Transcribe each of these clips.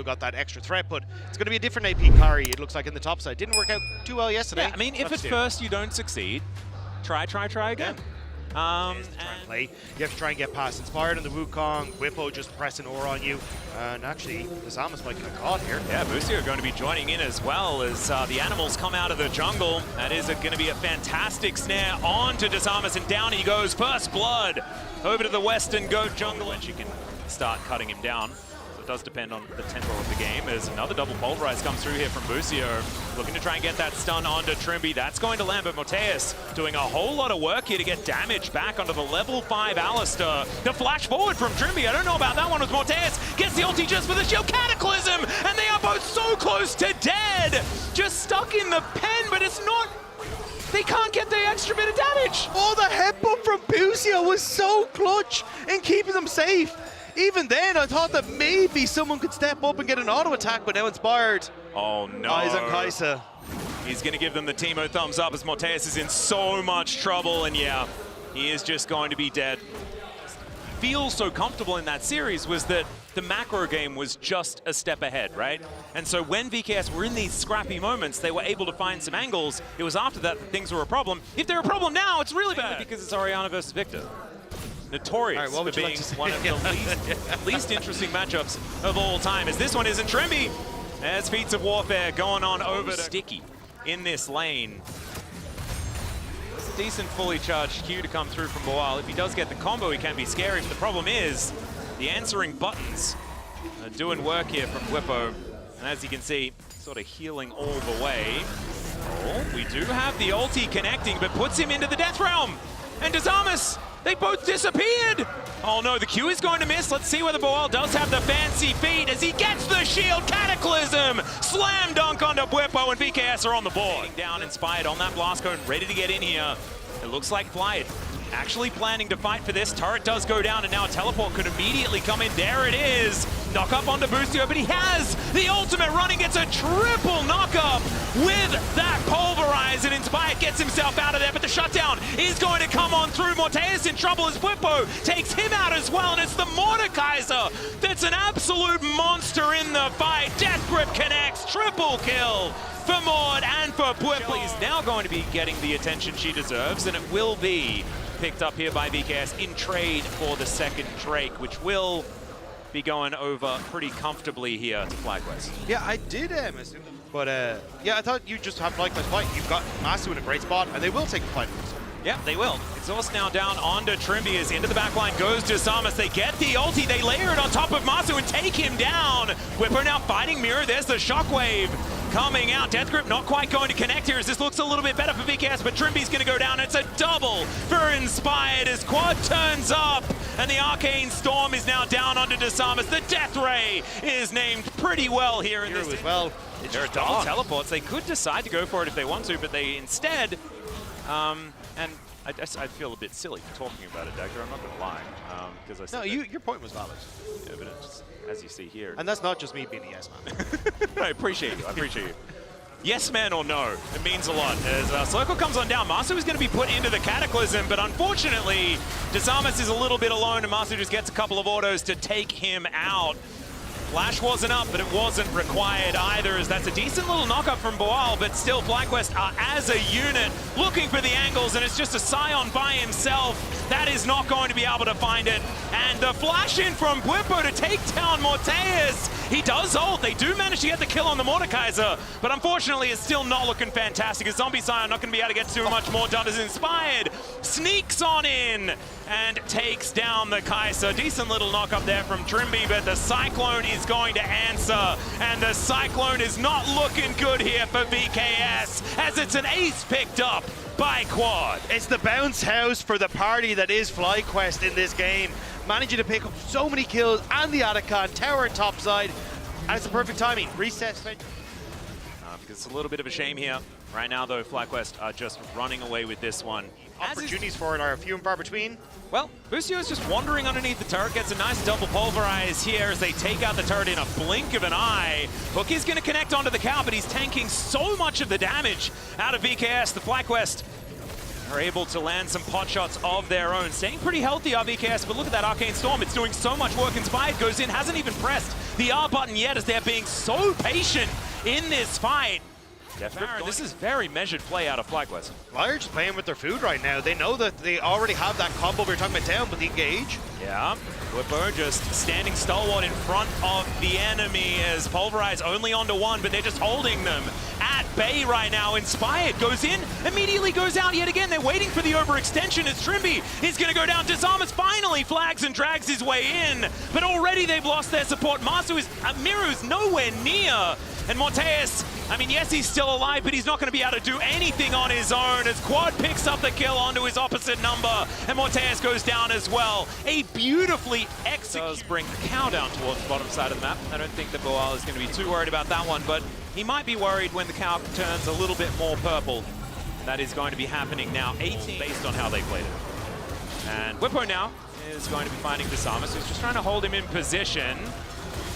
got that extra threat, but it's going to be a different AP carry, it looks like, in the top side. Didn't work out too well yesterday. Yeah, I mean, if at first you don't succeed, try again. And play. You have to try and get past Inspired on the Wukong, Whippo just pressing ore on you, and actually, the Zamas might get caught here. Yeah, Boostio going to be joining in as well as the animals come out of the jungle. That is going to be a fantastic snare onto Dasamas, and down he goes. First blood over to the Western Goat jungle, and she can start cutting him down. So it does depend on the tempo of the game. As another double pulverize comes through here from Boostio, looking to try and get that stun onto Trimby. That's going to land, but Moteus doing a whole lot of work here to get damage back onto the level 5 Alistar. The flash forward from Trimby, I don't know about that one with Moteus. Gets the ulti just for the shield. Cataclysm! And they are both so close to dead! Just stuck in the pen, but it's not... They can't get the extra bit of damage! Oh, the headbutt from Boostio was so clutch in keeping them safe. Even then, I thought that maybe someone could step up and get an auto attack, but now Inspired. Oh no. Eyes on Kaisa. He's going to give them the Teemo thumbs up as Moteus is in so much trouble, and yeah, he is just going to be dead. Feels so comfortable in that series was that the macro game was just a step ahead, right? And so when VKS were in these scrappy moments, they were able to find some angles. It was after that things were a problem. If they're a problem now, it's really bad because it's Orianna versus Victor. Notorious for being one of the least interesting matchups of all time, as this one isn't. Trimby, as feats of warfare going on over to Sticky in this lane. It's a decent fully charged Q to come through from Boal. If he does get the combo, he can be scary, but the problem is the answering buttons are doing work here from Whippo. And as you can see, sort of healing all the way. Oh, we do have the ulti connecting, but puts him into the death realm. And Dasamas, they both disappeared! Oh no, the Q is going to miss. Let's see whether Boal does have the fancy feet as he gets the shield. Cataclysm! Slam dunk onto Whippo, and VKS are on the board. Down, Inspired on that blast cone, ready to get in here. It looks like Flight actually planning to fight for this. Turret does go down, and now a teleport could immediately come in. There it is. Knock up onto Boostio, but he has the ultimate running. Gets a triple knock up with that pulverize, and Inspired gets himself out of there, but the shutdown is going to come on through. Moteus in trouble as Whippo takes him out as well, and it's the Mordekaiser that's an absolute monster in the fight. Death Grip connects, triple kill for Mord and for Whippo. He's now going to be getting the attention she deserves, and it will be picked up here by VKS in trade for the second Drake, which will be going over pretty comfortably here to FlyQuest. Yeah, I did assume that. But yeah, I thought you just have FlyQuest fight. You've got Masu in a great spot, and they will take the fight. Yeah, they will. Exhaust now down onto Trimby as into the backline goes to Samus. They get the ulti, they layer it on top of Masu and take him down. Whippo now fighting Mirror. There's the shockwave coming out. Death Grip not quite going to connect here as this looks a little bit better for VKS, but Trimby's going to go down. It's a double for Inspired as Quad turns up, and the Arcane Storm is now down onto Dasamas. The Death Ray is named pretty well here in this. As well. There are double teleports. They could decide to go for it if they want to, but they instead, and I feel a bit silly talking about it, Dagger. I'm not going to lie, because I said your point was valid. Yeah, but it's just, as you see here, and that's not just me being a yes man. I appreciate you. I appreciate you. Yes man or no, it means a lot. As Circle comes on down, Masu is going to be put into the Cataclysm, but unfortunately, Dasamas is a little bit alone, and Masu just gets a couple of autos to take him out. Flash wasn't up, but it wasn't required either, as that's a decent little knock-up from Boal, but still FlyQuest are, as a unit, looking for the angles, and it's just a Scion by himself. That is not going to be able to find it. And the flash in from Whippo to take down Moteus. He does ult. They do manage to get the kill on the Mordekaiser, but unfortunately it's still not looking fantastic. A Zombie Scion not going to be able to get too much more done as Inspired sneaks on in and takes down the Kaiser. Decent little knock up there from Trimby, but the Cyclone is going to answer, and the Cyclone is not looking good here for VKS, as it's an ace picked up by Quad. It's the bounce house for the party that is FlyQuest in this game. Managing to pick up so many kills and the Atacon, tower and top side, and it's the perfect timing. Reset. Because it's a little bit of a shame here. Right now, though, FlyQuest are just running away with this one. Opportunities for it are few and far between. Well, Boostio is just wandering underneath the turret, gets a nice double pulverize here as they take out the turret in a blink of an eye. Hook is going to connect onto the cow, but he's tanking so much of the damage out of VKS. The FlyQuest are able to land some pot shots of their own. Staying pretty healthy are VKS, but look at that Arcane Storm. It's doing so much work. Inspired goes in, hasn't even pressed the R button yet, as they're being so patient in this fight. This is very measured play out of FlyQuest. Fly are just playing with their food right now. They know that they already have that combo we were talking about down with the engage. Yeah, Whippo just standing stalwart in front of the enemy as Pulverize only onto one, but they're just holding them at bay right now. Inspired goes in, immediately goes out yet again. They're waiting for the overextension as Trimby is going to go down. Disarmers finally flags and drags his way in, but already they've lost their support. Miru's nowhere near. And Morteus, I mean, yes, he's still alive, but he's not going to be able to do anything on his own as Quad picks up the kill onto his opposite number, and Morteus goes down as well. A beautifully executed... Does bring the cow down towards the bottom side of the map. I don't think that Boal is going to be too worried about that one, but he might be worried when the cow turns a little bit more purple. That is going to be happening now. 18 based on how they played it. And Whippo now is going to be finding Disarmer, so he's just trying to hold him in position.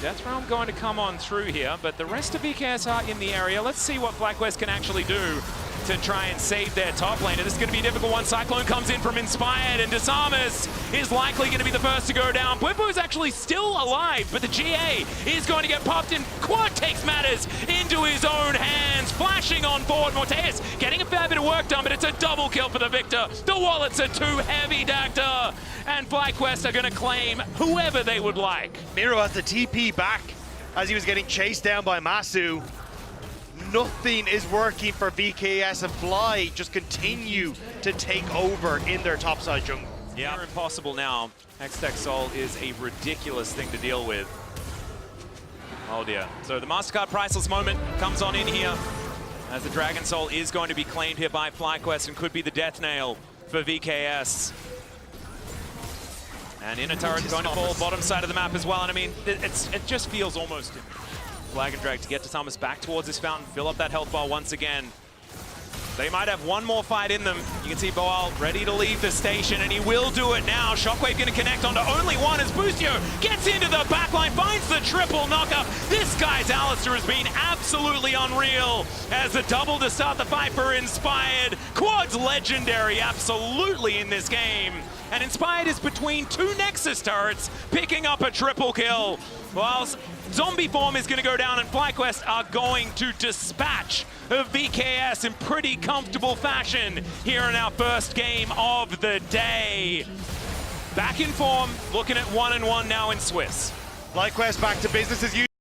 Death Realm going to come on through here, but the rest of VKS are in the area. Let's see what FlyQuest can actually do to try and save their top lane. And this is going to be a difficult one. Cyclone comes in from Inspired, and Disarmers is likely going to be the first to go down. Bwimpo is actually still alive, but the GA is going to get popped, and Quad takes matters into his own hands, flashing on board. Morteus getting a fair bit of work done, but it's a double kill for the victor. The wallets are too heavy, Dacta, and FlyQuest are going to claim whoever they would like. Miro has the TP back as he was getting chased down by Masu. Nothing is working for VKS, and Fly just continue to take over in their topside jungle. Yeah, impossible now. Hextech Soul is a ridiculous thing to deal with. Oh dear. So the MasterCard Priceless moment comes on in here as the Dragon Soul is going to be claimed here by FlyQuest and could be the death nail for VKS. And inner turret going to fall bottom side of the map as well. And I mean, it just feels almost flag and drag to get to Thomas back towards this fountain, fill up that health bar once again. They might have one more fight in them. You can see Boal ready to leave the station, and he will do it now. Shockwave going to connect onto only one as Boostio gets into the backline, finds the triple knockup. This guy's Alistar has been absolutely unreal as the double to start the fight for Inspired. Quad's legendary absolutely in this game. And Inspired is between two Nexus turrets, picking up a triple kill. Whilst Zombie Form is going to go down, and FlyQuest are going to dispatch VKS in pretty comfortable fashion here in our first game of the day. Back in form, looking at 1-1 now in Swiss. FlyQuest back to business as usual.